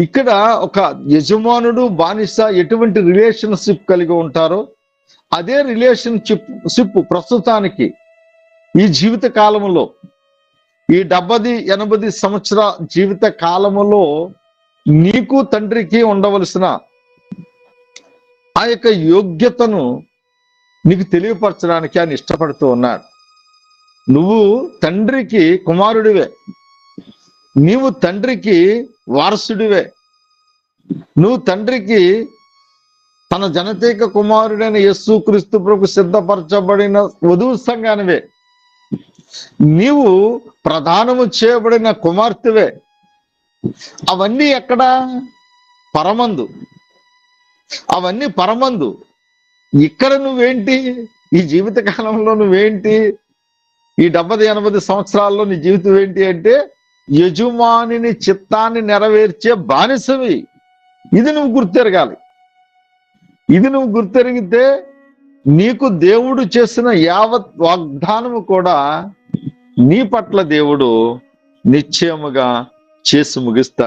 ఇక్కడ ఒక యజమానుడు బానిస ఎటువంటి రిలేషన్షిప్ కలిగి ఉంటారో అదే రిలేషన్షిప్ ప్రస్తుతానికి ఈ జీవిత కాలంలో, ఈ 70-80 సంవత్సరాల జీవిత కాలములో నీకు తండ్రికి ఉండవలసిన ఆ యొక్క యోగ్యతను నీకు తెలియపరచడానికి ఆయన ఇష్టపడుతూ ఉన్నాడు. నువ్వు తండ్రికి కుమారుడివే, నీవు తండ్రికి వారసుడివే, నువ్వు తండ్రికి తన జనతేక కుమారుడైన యేసుక్రీస్తు ప్రభుకు సిద్ధపరచబడిన వధువు సంఘానివే, నీవు ప్రధానము చేయబడిన కుమార్తెవే. అవన్నీ ఎక్కడ? పరమందు. అవన్నీ పరమందు. ఇక్కడ నువ్వేంటి? ఈ జీవిత కాలంలో నువ్వేంటి? ఈ 70-80 సంవత్సరాల్లో నీ జీవితం ఏంటి అంటే యజమానిని చిత్తాన్ని నెరవేర్చే బానిసవి. ఇది నువ్వు గుర్తెరగాలి. ఇది నువ్వు గుర్తెరిగితే నీకు దేవుడు చేసిన యావత్ వాగ్దానము కూడా నీ పట్ల దేవుడు నిశ్చయముగా చేసి ముగిస్తాడు.